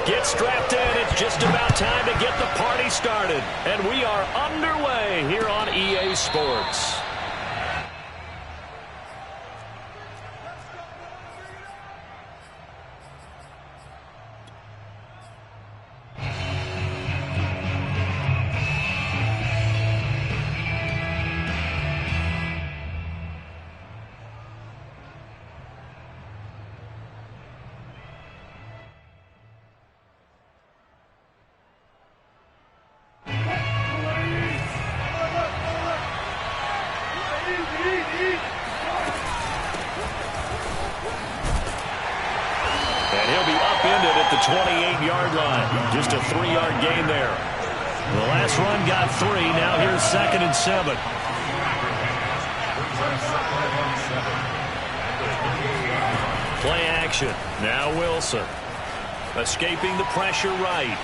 Get strapped in. It's just about time to get the party started. And we are underway here on EA Sports. And he'll be upended at the 28-yard line. Just a 3-yard gain there. The last run got 3. Now here's 2nd and 7. Play action. Now Wilson. Escaping the pressure right.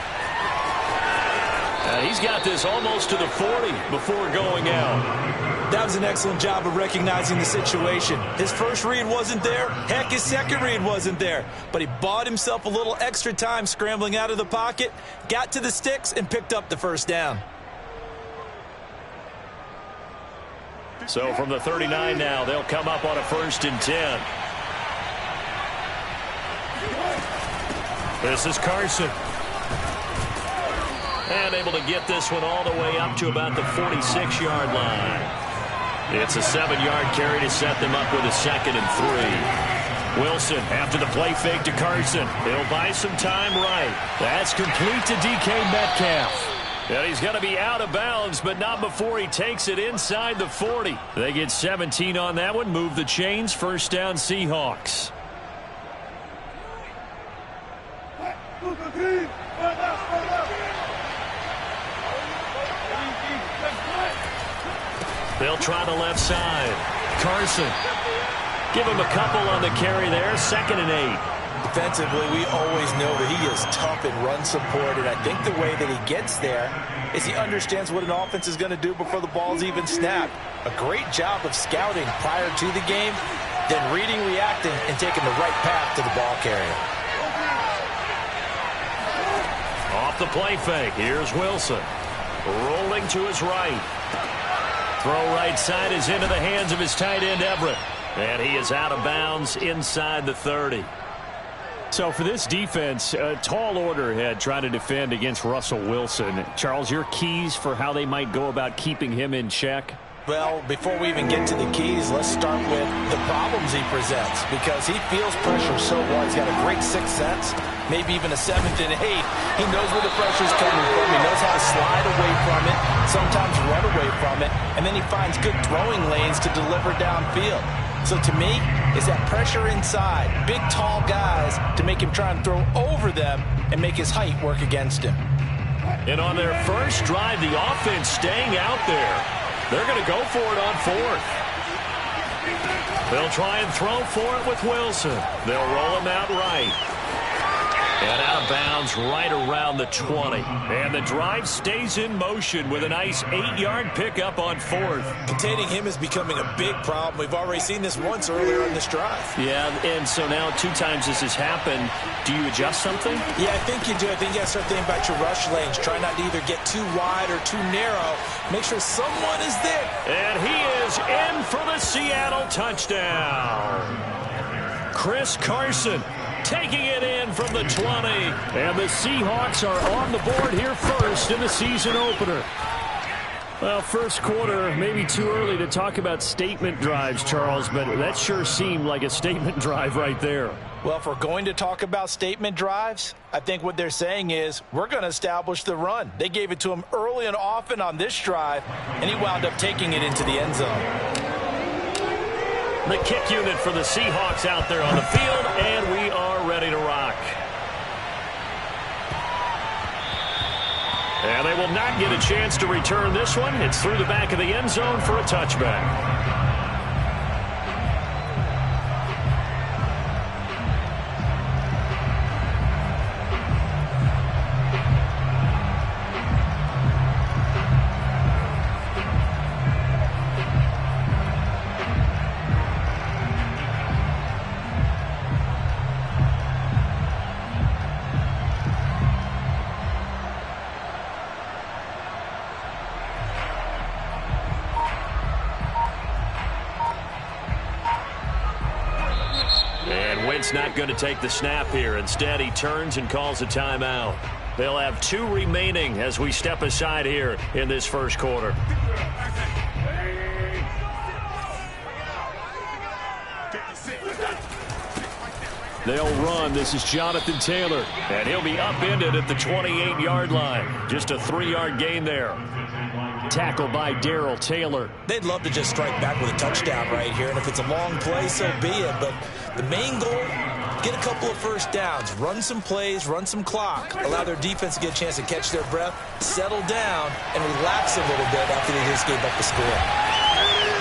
And he's got this almost to the 40 before going out. That was an excellent job of recognizing the situation. His first read wasn't there. Heck, his second read wasn't there. But he bought himself a little extra time scrambling out of the pocket, got to the sticks, and picked up the first down. So from the 39 now, they'll come up on a 1st and 10. This is Carson. And able to get this one all the way up to about the 46-yard line. It's a 7-yard carry to set them up with a 2nd and 3. Wilson after the play fake to Carson. He'll buy some time right. That's complete to DK Metcalf. And he's going to be out of bounds, but not before he takes it inside the 40. They get 17 on that one. Move the chains. 1st down Seahawks. They'll try the left side. Carson. Give him a couple on the carry there. 2nd and 8. Defensively, we always know that he is tough in run support, and I think the way that he gets there is he understands what an offense is going to do before the ball's even snapped. A great job of scouting prior to the game, then reading, reacting, and taking the right path to the ball carrier. Off the play fake. Here's Wilson. Rolling to his right. Throw right side is into the hands of his tight end, Everett. And he is out of bounds inside the 30. So for this defense, a tall order ahead trying to defend against Russell Wilson. Charles, your keys for how they might go about keeping him in check? Well, before we even get to the keys, let's start with the problems he presents, because he feels pressure so well. He's got a great sixth sense, maybe even a 7th and 8. He knows where the pressure's coming from. He knows how to slide away from it, sometimes run away from it, and then he finds good throwing lanes to deliver downfield. So to me, it's that pressure inside, big, tall guys to make him try and throw over them and make his height work against him. And on their first drive, the offense staying out there. They're going to go for it on 4th. They'll try and throw for it with Wilson. They'll roll him out right. And out of bounds right around the 20. And the drive stays in motion with a nice 8-yard pickup on 4th. Containing him is becoming a big problem. We've already seen this once earlier in this drive. Yeah, and so now 2 times this has happened. Do you adjust something? Yeah, I think you do. I think you got to start thinking about your rush lanes. Try not to either get too wide or too narrow. Make sure someone is there. And he is in for the Seattle touchdown. Chris Carson taking it in from the 20. And the Seahawks are on the board here first in the season opener. Well, first quarter, maybe too early to talk about statement drives, Charles, but that sure seemed like a statement drive right there. Well, if we're going to talk about statement drives, I think what they're saying is we're going to establish the run. They gave it to him early and often on this drive, and he wound up taking it into the end zone. The kick unit for the Seahawks out there on the field, and we are ready to rock. And they will not get a chance to return this one. It's through the back of the end zone for a touchback. Wentz not going to take the snap here. Instead, he turns and calls a timeout. They'll have 2 remaining as we step aside here in this first quarter. They'll run. This is Jonathan Taylor. And he'll be upended at the 28-yard line. Just a 3-yard gain there. Tackled by Darrell Taylor. They'd love to just strike back with a touchdown right here. And if it's a long play, so be it. But the main goal, get a couple of first downs. Run some plays, run some clock. Allow their defense to get a chance to catch their breath, settle down, and relax a little bit after they just gave up the score.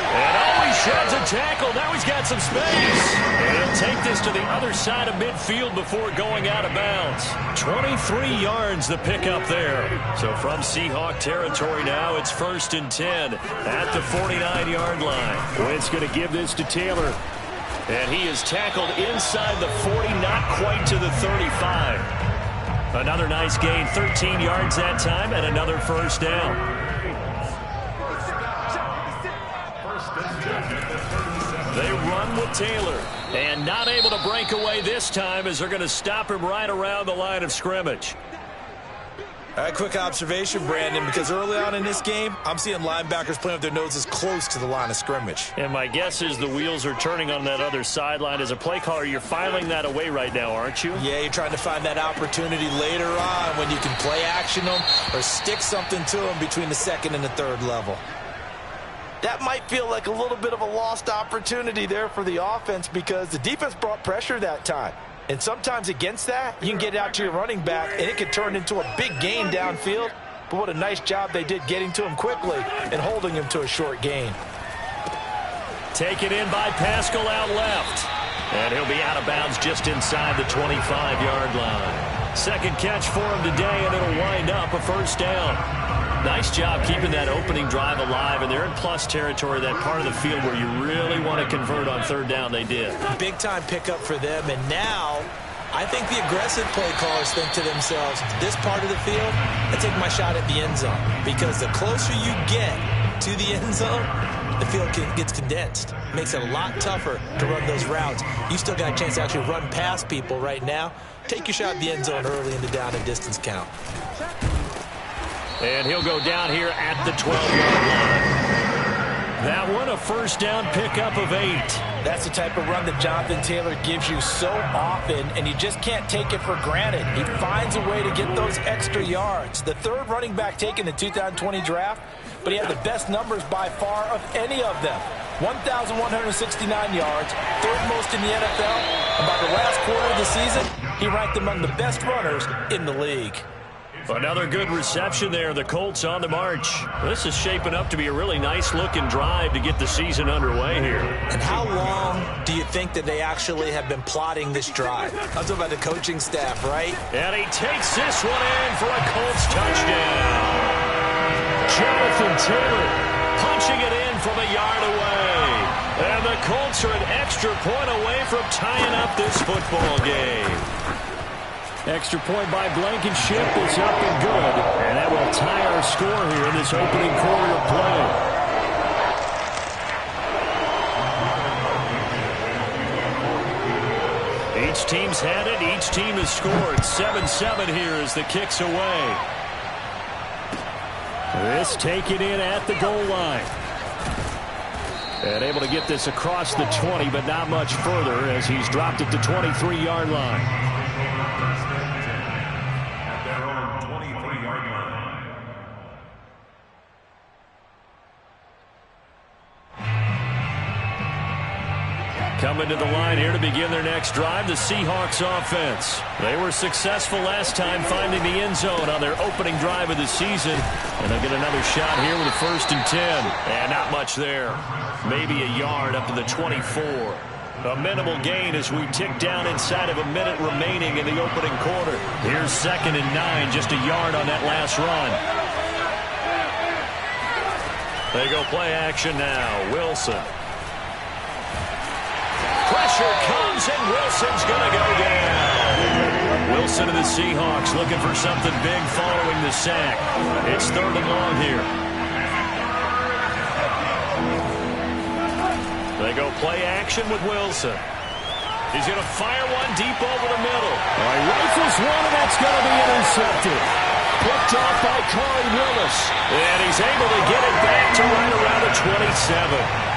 And he sheds a tackle. Now he's got some space. And he'll take this to the other side of midfield before going out of bounds. 23 yards the pickup there. So from Seahawk territory now, it's 1st and 10 at the 49-yard line. Wentz going to give this to Taylor. And he is tackled inside the 40, not quite to the 35. Another nice gain, 13 yards that time, and another first down. They run with Taylor, and not able to break away this time as they're going to stop him right around the line of scrimmage. A quick observation, Brandon, because early on in this game, I'm seeing linebackers playing with their noses close to the line of scrimmage. And my guess is the wheels are turning on that other sideline. As a play caller, you're filing that away right now, aren't you? Yeah, you're trying to find that opportunity later on when you can play action them or stick something to them between the 2nd and the 3rd level. That might feel like a little bit of a lost opportunity there for the offense because the defense brought pressure that time. And sometimes against that, you can get it out to your running back, and it can turn into a big gain downfield. But what a nice job they did getting to him quickly and holding him to a short gain. Taken in by Pascal out left. And he'll be out of bounds just inside the 25-yard line. Second catch for him today, and it'll wind up a first down. Nice job keeping that opening drive alive, and they're in plus territory, that part of the field where you really want to convert on 3rd down. They did. Big-time pickup for them, and now I think the aggressive play callers think to themselves, this part of the field, I take my shot at the end zone, because the closer you get to the end zone, the field gets condensed. Makes it a lot tougher to run those routes. You still got a chance to actually run past people right now. Take your shot at the end zone early in the down and distance count. And he'll go down here at the 12-yard line. That one, a first down pickup of 8. That's the type of run that Jonathan Taylor gives you so often, and you just can't take it for granted. He finds a way to get those extra yards. The 3rd running back taken in the 2020 draft, but he had the best numbers by far of any of them. 1,169 yards, 3rd most in the NFL, and by the last quarter of the season, he ranked among the best runners in the league. Another good reception there. The Colts on the march. This is shaping up to be a really nice-looking drive to get the season underway here. And how long do you think that they actually have been plotting this drive? I'm talking about the coaching staff, right? And he takes this one in for a Colts touchdown. Jonathan Taylor punching it in from a yard away. And the Colts are an extra point away from tying up this football game. Extra point by Blankenship is up and good. And that will tie our score here in this opening quarter of play. Each team's had it. Each team has scored. 7-7 here as the kick's away. This taken in at the goal line. And able to get this across the 20, but not much further as he's dropped at the 23-yard line. Coming to the line here to begin their next drive, the Seahawks offense. They were successful last time finding the end zone on their opening drive of the season. And they'll get another shot here with a 1st and 10. And not much there. Maybe a yard up to the 24. A minimal gain as we tick down inside of a minute remaining in the opening quarter. Here's 2nd and 9, just a yard on that last run. They go play action now. Wilson. Pressure comes, and Wilson's going to go down. Wilson and the Seahawks looking for something big following the sack. It's 3rd and long here. They go play action with Wilson. He's going to fire one deep over the middle. He rifles one, and that's going to be intercepted. Picked off by Corey Willis. And he's able to get it back to right around the 27.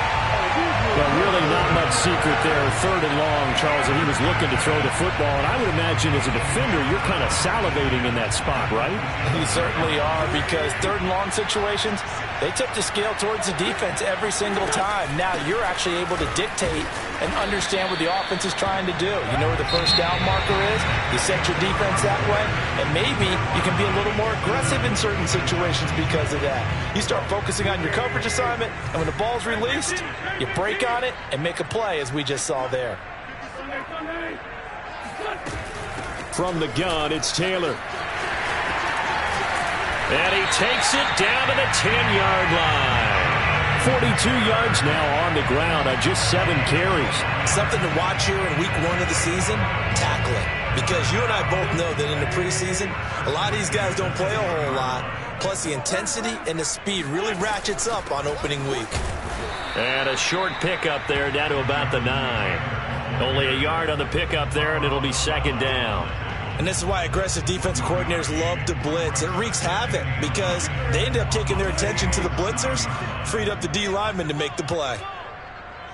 Well, really not much secret there. 3rd and long, Charles, and he was looking to throw the football. And I would imagine as a defender, you're kind of salivating in that spot, right? You certainly are, because 3rd and long situations, they tip the scale towards the defense every single time. Now you're actually able to dictate and understand what the offense is trying to do. You know where the first down marker is. You set your defense that way, and maybe you can be a little more aggressive in certain situations because of that. You start focusing on your coverage assignment, and when the ball's released, you break on it and make a play, as we just saw there. From the gun, it's Taylor. And he takes it down to the 10-yard line. 42 yards now on the ground on just 7 carries. Something to watch here in week 1 of the season, tackling. Because you and I both know that in the preseason, a lot of these guys don't play a whole lot. Plus the intensity and the speed really ratchets up on opening week. And a short pickup there down to about the 9. Only a yard on the pickup there, and it'll be 2nd down. And this is why aggressive defensive coordinators love to blitz. It wreaks havoc because they end up taking their attention to the blitzers, freed up the D lineman to make the play.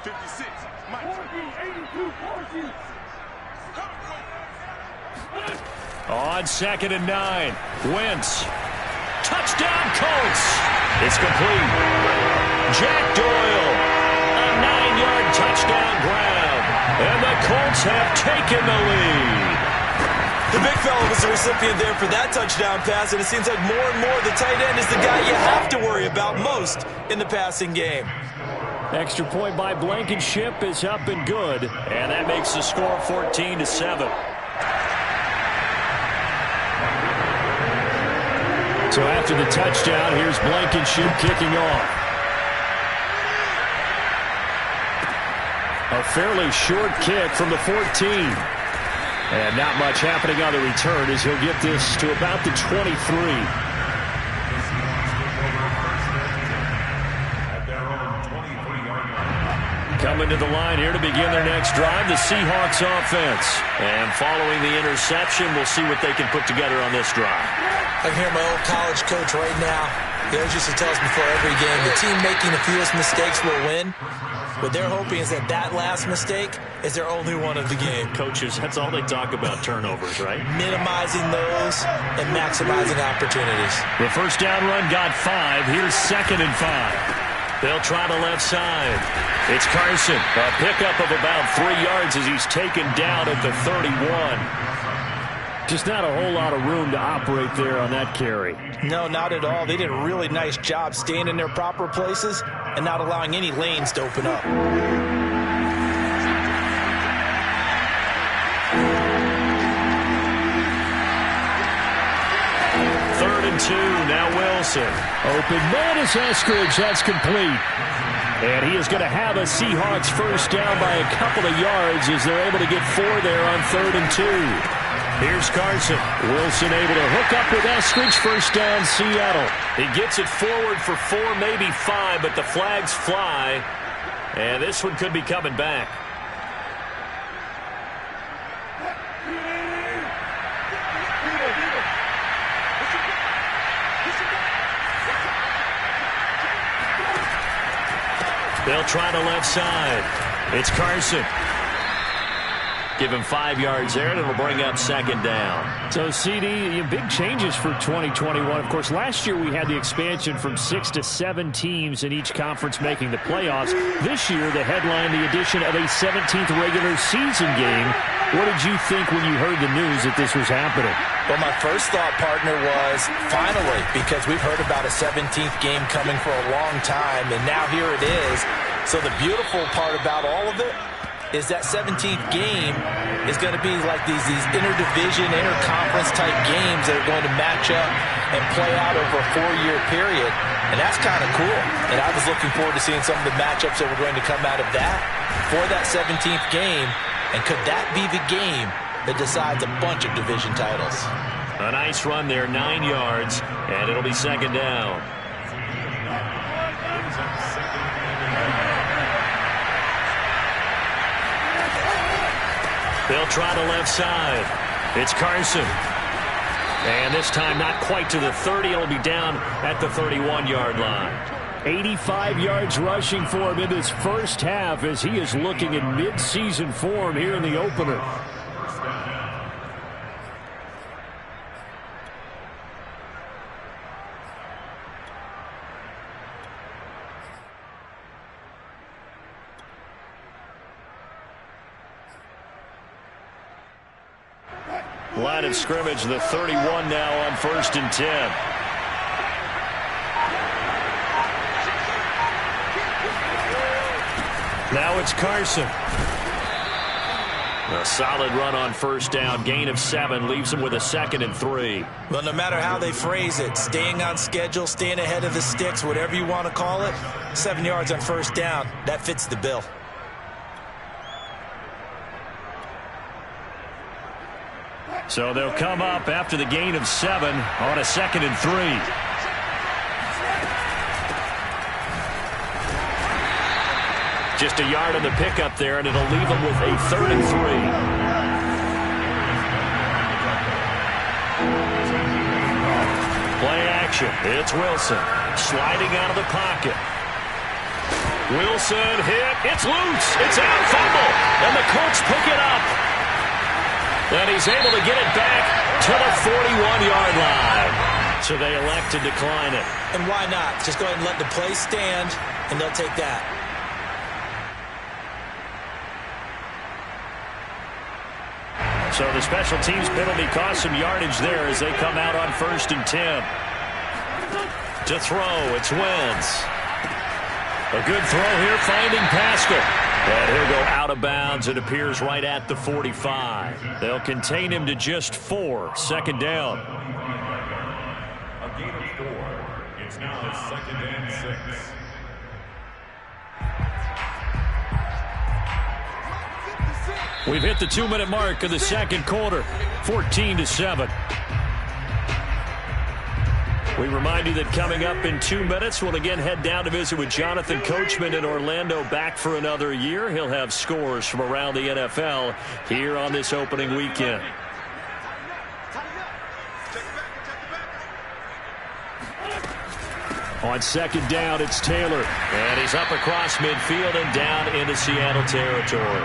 56, On 2nd and 9, Wentz. Touchdown, Colts. It's complete. Jack Doyle, a 9-yard touchdown grab. And the Colts have taken the lead. The big fella was the recipient there for that touchdown pass, and it seems like more and more the tight end is the guy you have to worry about most in the passing game. Extra point by Blankenship is up and good. And that makes the score 14-7. So after the touchdown, here's Blankenship kicking off. A fairly short kick from the 14. And not much happening on the return as he'll get this to about the 23. Coming to the line here to begin their next drive, the Seahawks offense. And following the interception, we'll see what they can put together on this drive. I can hear my old college coach right now. He always used to tell us before every game, the team making the fewest mistakes will win. What they're hoping is that that last mistake is their only one of the game. Coaches, that's all they talk about, turnovers, right? Minimizing those and maximizing opportunities. The first down run got 5. Here's 2nd and 5. They'll try the left side. It's Carson. A pickup of about 3 yards as he's taken down at the 31. Just not a whole lot of room to operate there on that carry. No, not at all. They did a really nice job staying in their proper places and not allowing any lanes to open up. 3rd and 2, now Wilson. Open man is Eskridge. That's complete. And he is going to have a Seahawks first down by a couple of yards as they're able to get 4 there on 3rd and 2. Here's Carson. Wilson able to hook up with Eskridge. First down, Seattle. He gets it forward for 4, maybe 5, but the flags fly. And this one could be coming back. They'll try the left side. It's Carson. Give him 5 yards there, and it'll bring up 2nd down. So, CD, big changes for 2021. Of course, last year we had the expansion from 6 to 7 teams in each conference making the playoffs. This year, they headlined the addition of a 17th regular season game. What did you think when you heard the news that this was happening? Well, my first thought, partner, was finally, because we've heard about a 17th game coming for a long time, and now here it is. So the beautiful part about all of it is that 17th game is going to be like these interdivision, interconference type games that are going to match up and play out over a 4-year period. And that's kind of cool. And I was looking forward to seeing some of the matchups that were going to come out of that for that 17th game. And could that be the game that decides a bunch of division titles? A nice run there, 9 yards, and it'll be 2nd down. They'll try the left side. It's Carson. And this time not quite to the 30. It'll be down at the 31-yard line. 85 yards rushing for him in this first half as he is looking in mid-season form here in the opener. Line of scrimmage, the 31 now on 1st and 10. Now it's Carson. A solid run on 1st down. Gain of 7 leaves him with a 2nd and 3. Well, no matter how they phrase it, staying on schedule, staying ahead of the sticks, whatever you want to call it, 7 yards on 1st down, that fits the bill. So they'll come up after the gain of 7 on a 2nd and 3. Just a yard on the pickup there, and it'll leave them with a 3rd and 3. Play action. It's Wilson sliding out of the pocket. Wilson hit. It's loose. It's out. Fumble. And the Colts pick it up. And he's able to get it back to the 41-yard line. So they elect to decline it. And why not? Just go ahead and let the play stand, and they'll take that. So the special teams penalty cost some yardage there as they come out on 1st and 10. To throw, it's Wentz. A good throw here, finding Pascal. And he'll go out of bounds. It appears right at the 45. They'll contain him to just 4. 2nd down. A gain of 4. It's now 2nd and 6. We've hit the 2-minute mark of the 2nd quarter. 14-7. We remind you that coming up in 2 minutes, we'll again head down to visit with Jonathan Coachman in Orlando, back for another year. He'll have scores from around the NFL here on this opening weekend. On 2nd down, it's Taylor. And he's up across midfield and down into Seattle territory.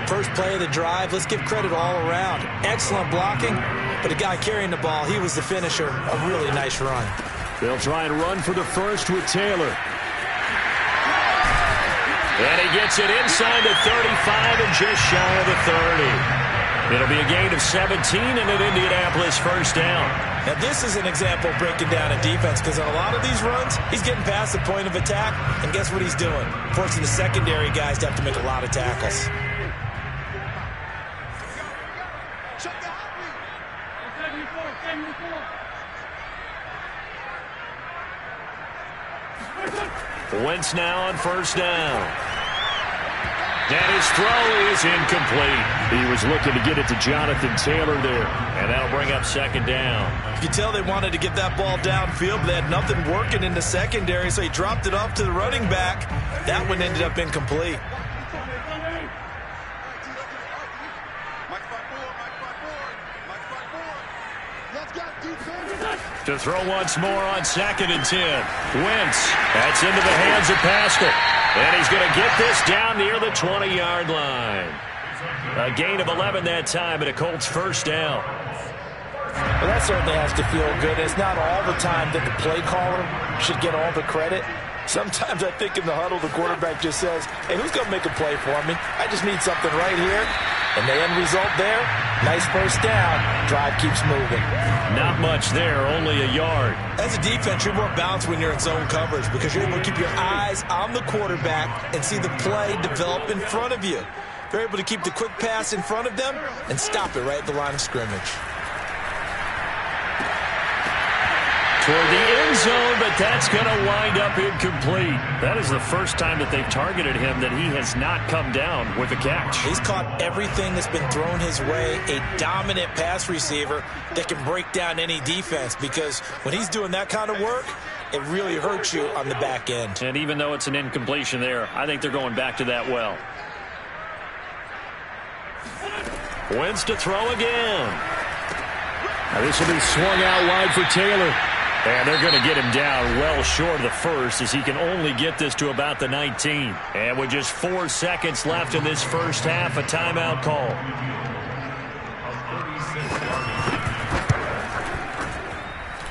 First play of the drive, let's give credit all around. Excellent blocking, but the guy carrying the ball, he was the finisher. A really nice run. They'll try and run for the first with Taylor. And he gets it inside the 35 and just shy of the 30. It'll be a gain of 17 and an Indianapolis 1st down. Now this is an example of breaking down a defense, because on a lot of these runs, he's getting past the point of attack, and guess what he's doing? Forcing the secondary guys to have to make a lot of tackles. Wentz now on 1st down. And his throw is incomplete. He was looking to get it to Jonathan Taylor there. And that'll bring up 2nd down. You can tell they wanted to get that ball downfield, but they had nothing working in the secondary, so he dropped it off to the running back. That one ended up incomplete. To throw once more on 2nd and 10. Wentz. That's into the hands of Pascal. And he's going to get this down near the 20-yard line. A gain of 11 that time and a Colts 1st down. Well, that certainly has to feel good. It's not all the time that the play caller should get all the credit. Sometimes I think in the huddle, the quarterback just says, hey, who's going to make a play for me? I just need something right here. And the end result there, nice 1st down. Drive keeps moving. Not much there, only a yard. As a defense, you're more balanced when you're in zone coverage because you're able to keep your eyes on the quarterback and see the play develop in front of you. You're able to keep the quick pass in front of them and stop it right at the line of scrimmage. Toward the end zone, but that's going to wind up incomplete. That is the first time that they've targeted him that he has not come down with a catch. He's caught everything that's been thrown his way. A dominant pass receiver that can break down any defense, because when he's doing that kind of work, it really hurts you on the back end. And even though it's an incompletion there, I think they're going back to that well. Wins to throw again. Now this will be swung out wide for Taylor. And they're going to get him down well short of the first, as he can only get this to about the 19. And with just 4 seconds left in this first half, a timeout call.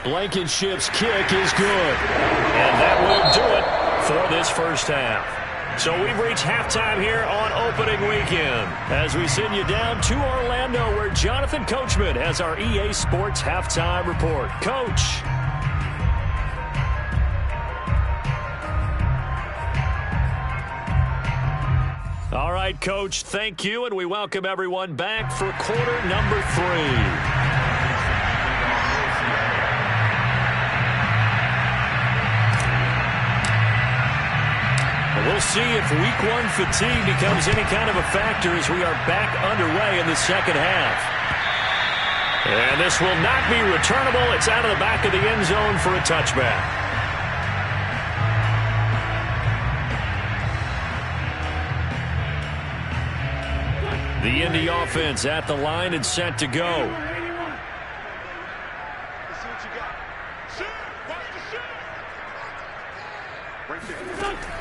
Blankenship's kick is good. And that will do it for this first half. So we've reached halftime here on opening weekend, as we send you down to Orlando, where Jonathan Coachman has our EA Sports halftime report. Coach. All right, Coach, thank you, and we welcome everyone back for quarter number 3. We'll see if week 1 fatigue becomes any kind of a factor as we are back underway in the second half. And this will not be returnable. It's out of the back of the end zone for a touchback. The Indy offense at the line and set to go.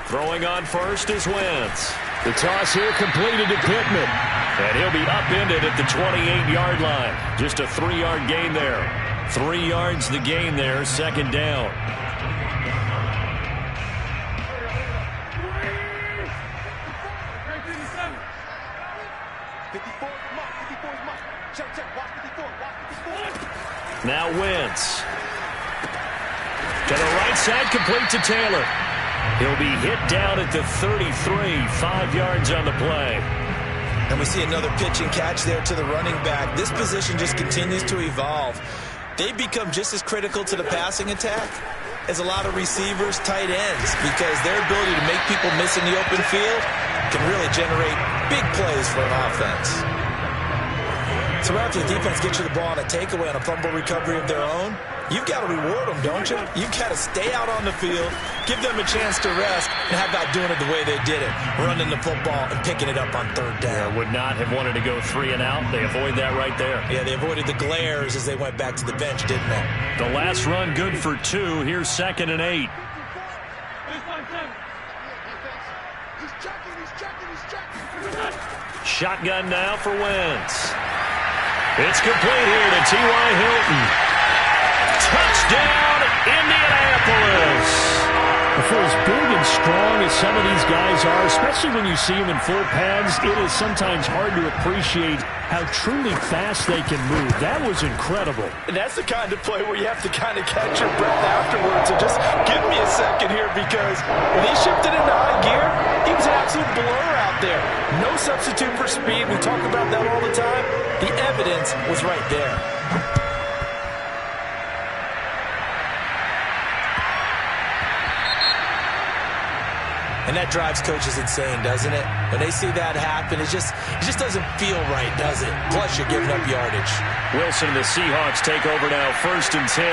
Throwing on first is Wentz. The toss here completed to Pittman. And he'll be upended at the 28-yard line. Just a 3-yard gain there. 3 yards the gain there, second down. Now Wentz. To the right side, complete to Taylor. He'll be hit down at the 33, 5 yards on the play. And we see another pitch and catch there to the running back. This position just continues to evolve. They become just as critical to the passing attack as a lot of receivers, tight ends, because their ability to make people miss in the open field can really generate big plays for an offense. So after the defense gets you the ball on a takeaway on a fumble recovery of their own, you've got to reward them, don't you? You've got to stay out on the field, give them a chance to rest, and how about doing it the way they did it, running the football and picking it up on third down. Yeah, would not have wanted to go 3 and out. They avoid that right there. Yeah, they avoided the glares as they went back to the bench, didn't they? The last run good for 2. Here's 2nd and 8. Shotgun now for Wentz. It's complete here to T.Y. Hilton. Touchdown, Indianapolis. For as big and strong as some of these guys are, especially when you see them in full pads, it is sometimes hard to appreciate how truly fast they can move. That was incredible. And that's the kind of play where you have to kind of catch your breath afterwards. So just give me a second here, because when he shifted into high gear, he was an absolute blur out there. No substitute for speed. We talk about that all the time. The evidence was right there. And that drives coaches insane, doesn't it? When they see that happen, it just doesn't feel right, does it? Plus, you're giving up yardage. Wilson and the Seahawks take over now, 1st and 10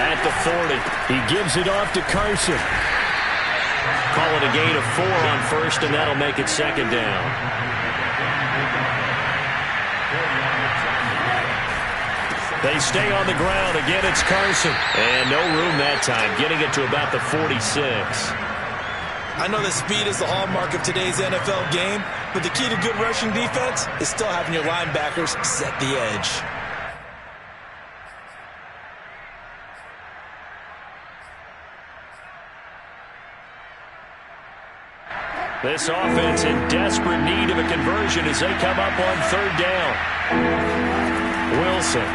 at the 40. He gives it off to Carson. Call it a gain of 4 on first, and that'll make it 2nd down. They stay on the ground. Again, it's Carson. And no room that time, getting it to about the 46. I know that speed is the hallmark of today's NFL game, but the key to good rushing defense is still having your linebackers set the edge. This offense in desperate need of a conversion as they come up on 3rd down. Wilson.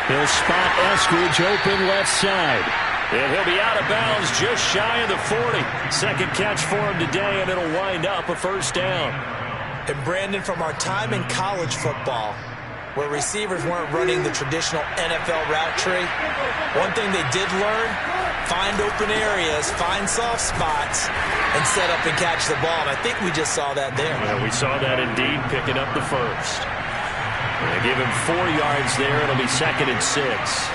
He'll spot Eskridge open left side. And he'll be out of bounds just shy of the 40. 2nd catch for him today, and it'll wind up a 1st down. And Brandon, from our time in college football, where receivers weren't running the traditional NFL route tree, one thing they did learn, find open areas, find soft spots, and set up and catch the ball. And I think we just saw that there. Yeah, we saw that indeed, picking up the first. They give him 4 yards there. It'll be 2nd and 6.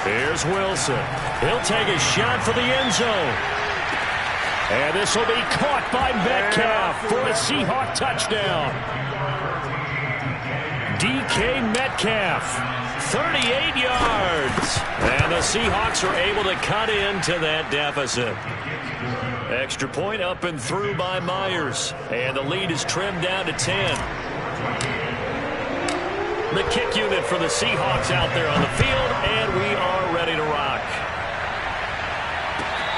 Here's Wilson. He'll take a shot for the end zone. And this will be caught by Metcalf for a Seahawk touchdown. DK Metcalf, 38 yards. And the Seahawks are able to cut into that deficit. Extra point up and through by Myers. And the lead is trimmed down to 10. The kick unit for the Seahawks out there on the field, and we are ready to rock.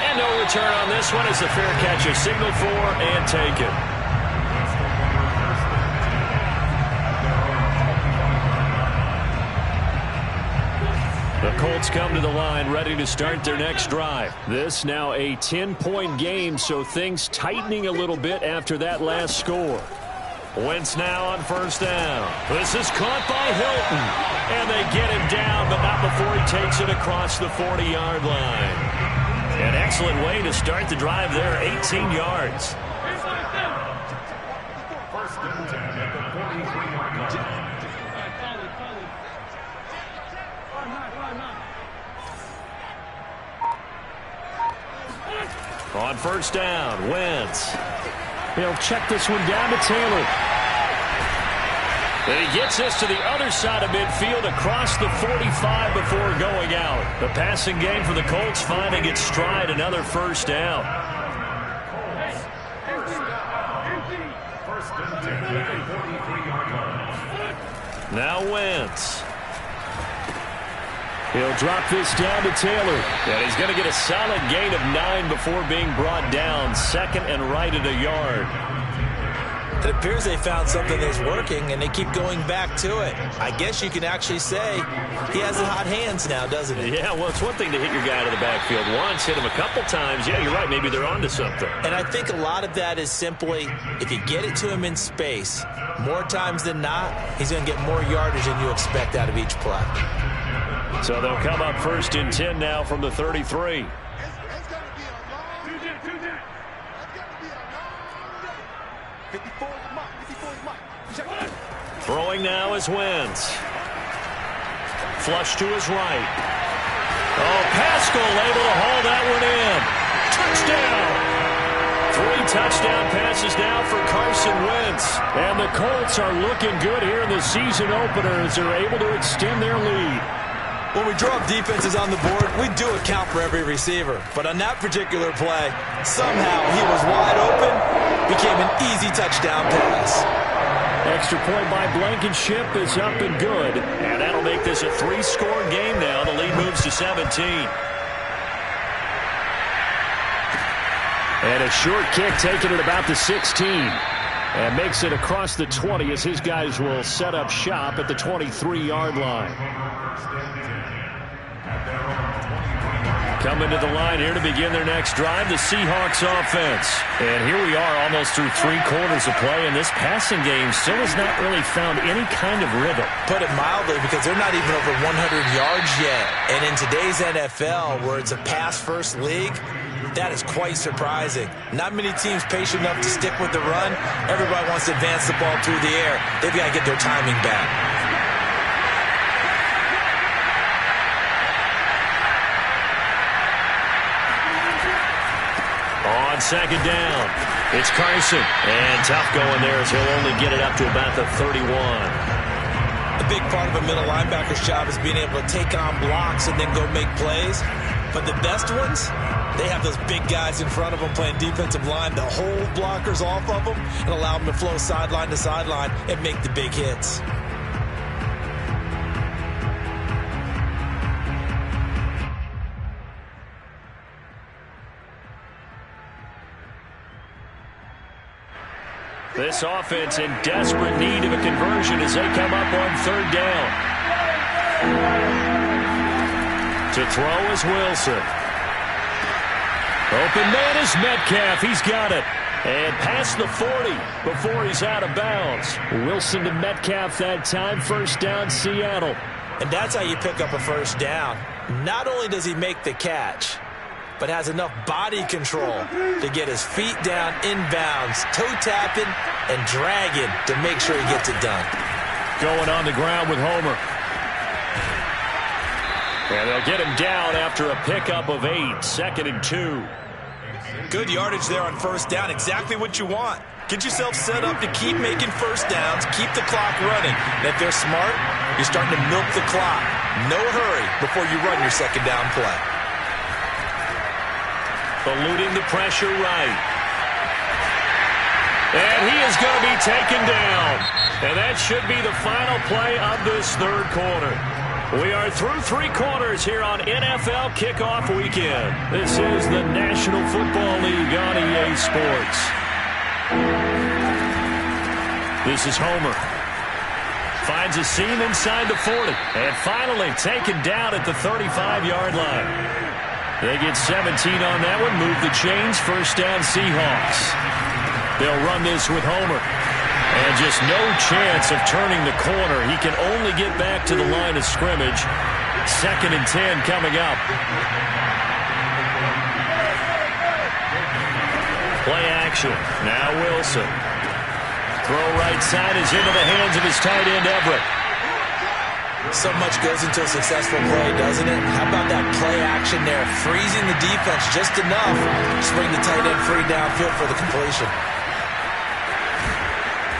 And no return on this one as the fair catch is signaled for and taken. The Colts come to the line ready to start their next drive. This now a 10-point game, so things tightening a little bit after that last score. Wentz now on first down. This is caught by Hilton. And they get him down, but not before he takes it across the 40-yard line. An excellent way to start the drive there, 18 yards. First and 10 at the 43-yard line. On first down, Wentz. He'll check this one down to Taylor. And he gets this to the other side of midfield across the 45 before going out. The passing game for the Colts finding its stride, another first down. First and 10 at the 43-yard line. Now Wentz. He'll drop this down to Taylor. And he's going to get a solid gain of 9 before being brought down. Second and right at a yard. It appears they found something that's working, and they keep going back to it. I guess you can actually say he has the hot hands now, doesn't he? Yeah, well, it's one thing to hit your guy to the backfield once, hit him a couple times. Yeah, you're right. Maybe they're onto something. And I think a lot of that is simply if you get it to him in space, more times than not, he's going to get more yardage than you expect out of each play. So they'll come up first and 10 now from the 33. Throwing now is Wentz. Flush to his right. Oh, Pascal able to haul that one in. Touchdown! 3 touchdown passes now for Carson Wentz. And the Colts are looking good here in the season opener as they're able to extend their lead. When we draw up defenses on the board, we do account for every receiver. But on that particular play, somehow he was wide open, became an easy touchdown pass. Extra point by Blankenship is up and good. And that'll make this a 3-score game now. The lead moves to 17. And a short kick taken at about the 16. And makes it across the 20 as his guys will set up shop at the 23-yard line. Coming to the line here to begin their next drive, the Seahawks offense. And here we are almost through 3 quarters of play, and this passing game still has not really found any kind of rhythm. Put it mildly, because they're not even over 100 yards yet. And in today's NFL, where it's a pass-first league, that is quite surprising. Not many teams patient enough to stick with the run. Everybody wants to advance the ball through the air. They've got to get their timing back. On second down, it's Carson. And tough going there as he'll only get it up to about the 31. A big part of a middle linebacker's job is being able to take on blocks and then go make plays. But the best ones, they have those big guys in front of them playing defensive line to hold blockers off of them and allow them to flow sideline to sideline and make the big hits. This offense in desperate need of a conversion as they come up on third down. To throw is Wilson. Open man is Metcalf. He's got it. And past the 40 before he's out of bounds. Wilson to Metcalf that time. First down, Seattle. And that's how you pick up a first down. Not only does he make the catch, but has enough body control to get his feet down inbounds, toe tapping and dragging to make sure he gets it done. Going on the ground with Homer. And they'll get him down after a pickup of 8, 2nd and 2. Good yardage there on first down. Exactly what you want. Get yourself set up to keep making first downs, keep the clock running. And if they're smart, you're starting to milk the clock. No hurry before you run your second down play. Eluding the pressure right. And he is going to be taken down. And that should be the final play of this third quarter. We are through 3 quarters here on NFL Kickoff Weekend. This is the National Football League on EA Sports. This is Homer. Finds a seam inside the 40. And finally taken down at the 35-yard line. They get 17 on that one. Move the chains. First down Seahawks. They'll run this with Homer. And just no chance of turning the corner. He can only get back to the line of scrimmage. 2nd and 10 coming up. Play action. Now Wilson. Throw right side is into the hands of his tight end, Everett. So much goes into a successful play, doesn't it? How about that play action there? Freezing the defense just enough to bring the tight end free downfield for the completion.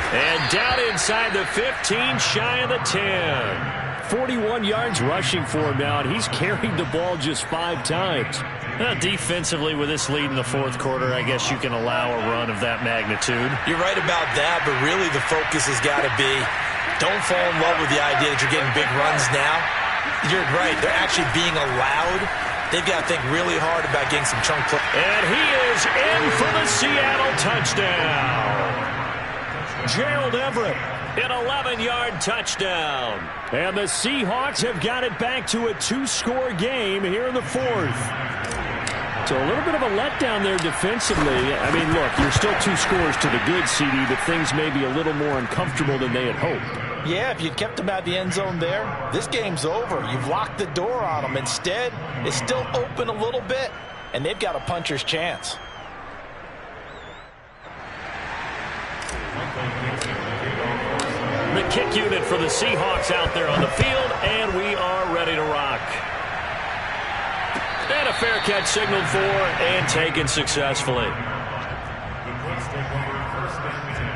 And down inside the 15, shy of the 10. 41 yards rushing for him now, and he's carried the ball just 5 times. Defensively, with this lead in the fourth quarter, I guess you can allow a run of that magnitude. You're right about that, but really the focus has got to be, don't fall in love with the idea that you're getting big runs now. You're right. They're actually being allowed. They've got to think really hard about getting some chunk play. And he is in for the Seattle touchdown. Gerald Everett, an 11-yard touchdown. And the Seahawks have got it back to a 2-score game here in the 4th. So a little bit of a letdown there defensively. I mean, look, you're still 2 scores to the good, CD, but things may be a little more uncomfortable than they had hoped. Yeah, if you'd kept them out the end zone there, this game's over. You've locked the door on them. Instead, it's still open a little bit, and they've got a puncher's chance. The kick unit for the Seahawks out there on the field, and we are ready to rock. And a fair catch signaled for and taken successfully. The Colts take over 1st and 10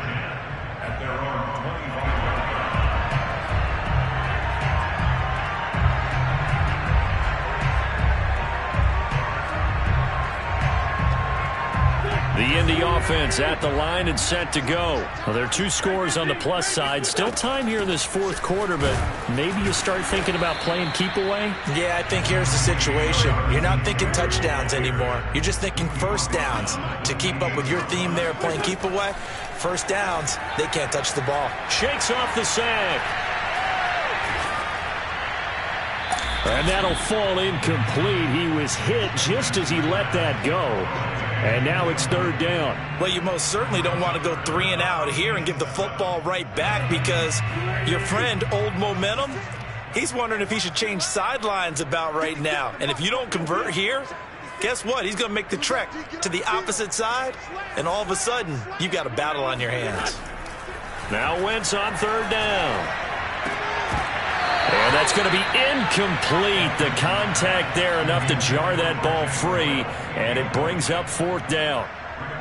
at their own 25. The Indy offense at the line and set to go. Well, there are 2 scores on the plus side. Still time here in this 4th quarter, but maybe you start thinking about playing keep away? Yeah, I think here's the situation. You're not thinking touchdowns anymore. You're just thinking first downs. To keep up with your theme there, playing keep away, first downs, they can't touch the ball. Shakes off the sack. And that'll fall incomplete. He was hit just as he let that go. And now it's 3rd down. Well, you most certainly don't want to go 3 and out here and give the football right back, because your friend, Old Momentum, he's wondering if he should change sidelines about right now. And if you don't convert here, guess what? He's going to make the trek to the opposite side, and all of a sudden, you've got a battle on your hands. Now Wentz on 3rd down. And that's going to be incomplete. The contact there enough to jar that ball free, and it brings up 4th down.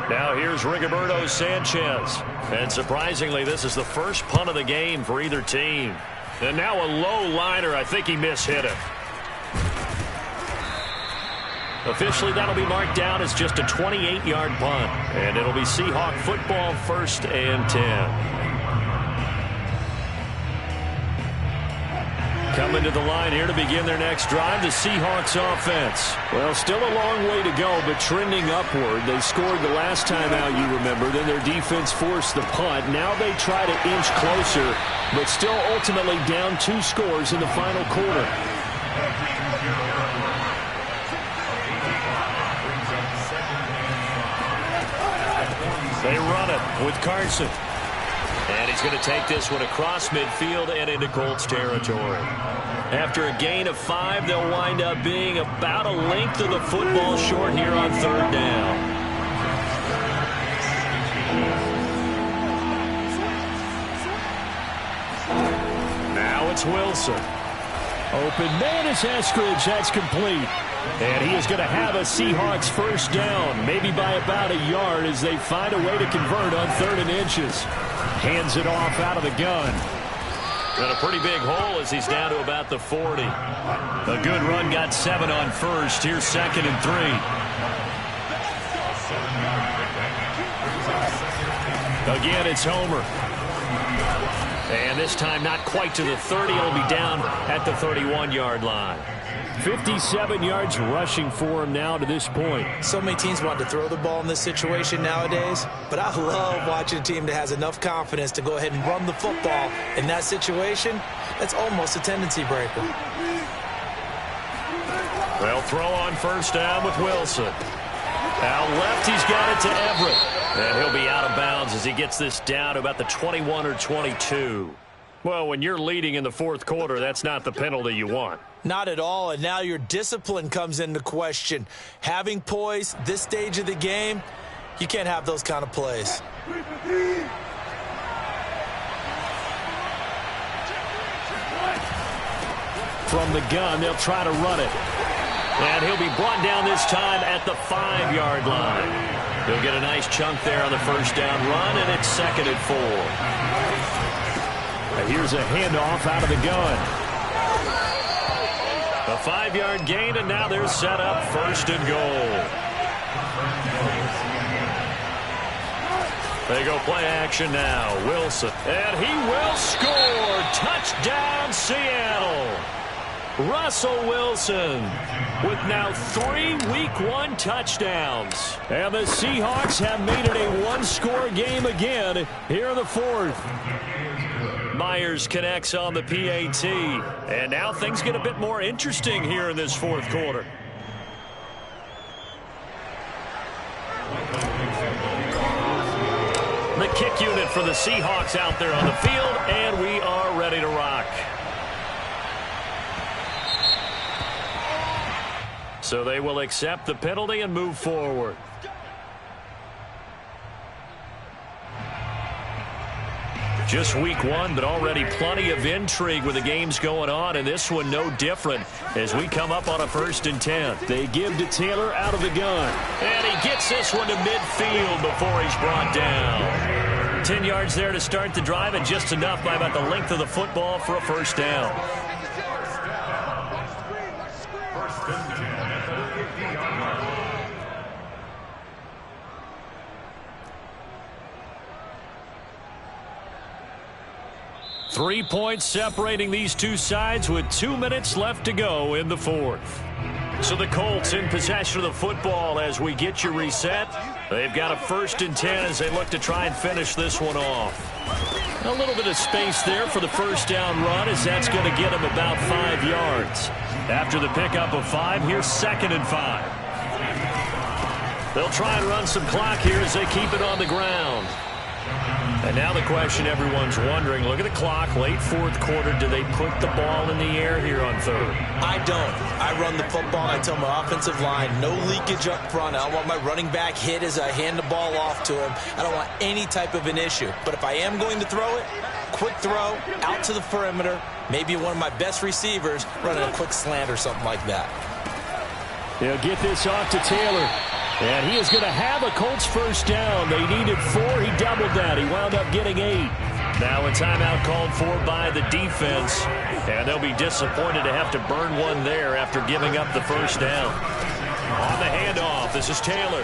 Now here's Rigoberto Sanchez. And surprisingly, this is the first punt of the game for either team. And now a low liner. I think he mishit it. Officially, that'll be marked down as just a 28-yard punt. And it'll be Seahawk football, 1st and 10. Coming to the line here to begin their next drive, the Seahawks offense. Well, still a long way to go, but trending upward. They scored the last time out, you remember. Then their defense forced the punt. Now they try to inch closer, but still ultimately down 2 scores in the final quarter. They run it with Carson. And he's going to take this one across midfield and into Colts territory. After a gain of 5, they'll wind up being about a length of the football short here on 3rd down. Now it's Wilson. Open man is Eskridge. That's complete. And he is going to have a Seahawks first down, maybe by about a yard as they find a way to convert on 3rd and inches. Hands it off out of the gun. And a pretty big hole as he's down to about the 40. A good run got 7 on first. Here's 2nd and 3. Again, it's Homer. And this time not quite to the 30. It'll be down at the 31-yard line. 57 yards rushing for him now to this point. So many teams want to throw the ball in this situation nowadays, but I love watching a team that has enough confidence to go ahead and run the football in that situation. That's almost a tendency breaker. They'll throw on first down with Wilson. Out left, he's got it to Everett. And he'll be out of bounds as he gets this down to about the 21 or 22. Well, when you're leading in the 4th quarter, that's not the penalty you want. Not at all, and now your discipline comes into question. Having poise this stage of the game, you can't have those kind of plays. From the gun, they'll try to run it. And he'll be brought down this time at the 5-yard line. He'll get a nice chunk there on the first down run, and it's 2nd and 4. Here's a handoff out of the gun. A 5-yard gain, and now they're set up 1st and goal. They go play action now. Wilson, and he will score. Touchdown, Seattle. Russell Wilson with now 3 Week 1 touchdowns. And the Seahawks have made it a one-score game again here in the 4th. Myers connects on the PAT. And now things get a bit more interesting here in this 4th quarter. The kick unit for the Seahawks out there on the field, and we are ready to rock. So they will accept the penalty and move forward. Just Week 1, but already plenty of intrigue with the games going on, and this one no different as we come up on a 1st and 10. They give to Taylor out of the gun. And he gets this one to midfield before he's brought down. 10 yards there to start the drive, and just enough by about the length of the football for a first down. 3 points separating these two sides with 2 minutes left to go in the 4th. So the Colts in possession of the football as we get you reset. They've got a 1st and 10 as they look to try and finish this one off. A little bit of space there for the first down run as that's going to get them about 5 yards. After the pickup of 5, here's 2nd and 5. They'll try and run some clock here as they keep it on the ground. And now the question everyone's wondering, look at the clock, late 4th quarter, do they put the ball in the air here on 3rd? I don't. I run the football. I tell my offensive line, no leakage up front. I don't want my running back hit as I hand the ball off to him. I don't want any type of an issue. But if I am going to throw it, quick throw, out to the perimeter, maybe one of my best receivers running a quick slant or something like that. They'll get this off to Taylor. And he is going to have a Colts first down. They needed 4. He doubled that. He wound up getting 8. Now a timeout called for by the defense. And they'll be disappointed to have to burn one there after giving up the first down. On the handoff, this is Taylor.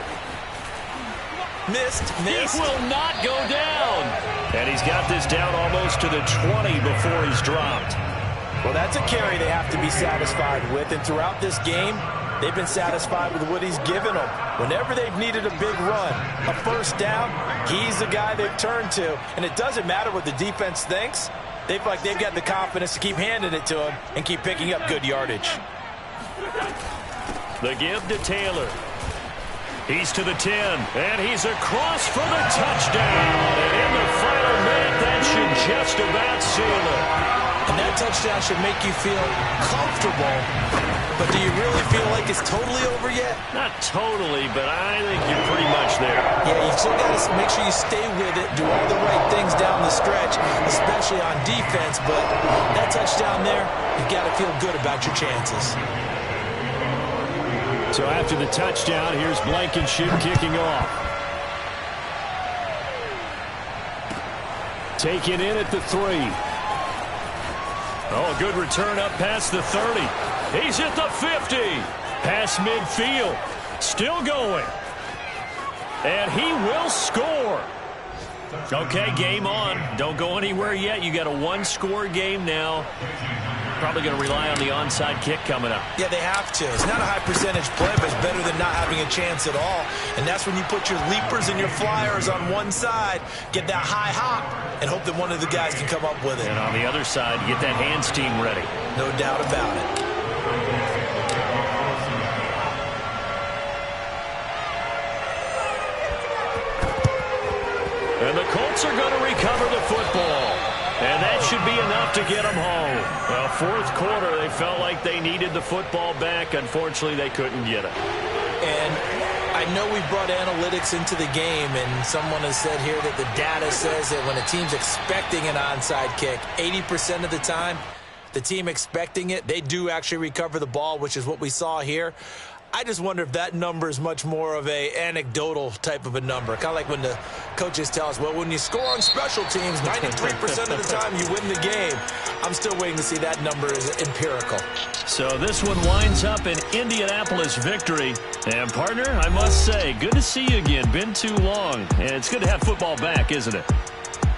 Missed. He will not go down. And he's got this down almost to the 20 before he's dropped. Well, that's a carry they have to be satisfied with. And throughout this game, they've been satisfied with what he's given them. Whenever they've needed a big run, a first down, he's the guy they've turned to. And it doesn't matter what the defense thinks. They feel like they've got the confidence to keep handing it to him and keep picking up good yardage. The give to Taylor. He's to the 10, and he's across for the touchdown. And in the final minute, that should just about seal it. And that touchdown should make you feel comfortable. But do you really feel like it's totally over yet? Not totally, but I think you're pretty much there. Yeah, you've still got to make sure you stay with it, do all the right things down the stretch, especially on defense. But that touchdown there, you've got to feel good about your chances. So after the touchdown, here's Blankenship kicking off. Taken in at the 3. Oh, good return up past the 30. He's at the 50. Past midfield. Still going. And he will score. Okay, game on. Don't go anywhere yet. You got a one-score game now. Probably going to rely on the onside kick coming up. Yeah, they have to. It's not a high percentage play, but it's better than not having a chance at all. And that's when you put your leapers and your flyers on one side, get that high hop, and hope that one of the guys can come up with it. And on the other side, get that hands team ready. No doubt about it. And the Colts are going to recover the football. And that should be enough to get them home. Well, fourth quarter, they felt like they needed the football back. Unfortunately, they couldn't get it. And I know we brought analytics into the game, and someone has said here that the data says that when a team's expecting an onside kick, 80% of the time, the team expecting it, they do actually recover the ball, which is what we saw here. I just wonder if that number is much more of a anecdotal type of a number. Kind of like when the coaches tell us, well, when you score on special teams, 93% of the time you win the game. I'm still waiting to see that number is empirical. So this one winds up an Indianapolis victory. And, partner, I must say, good to see you again. Been too long. And it's good to have football back, isn't it?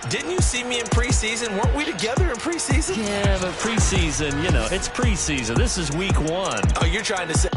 Didn't you see me in preseason? Weren't we together in preseason? Yeah, but preseason, you know, it's preseason. This is week 1. Oh, you're trying to say...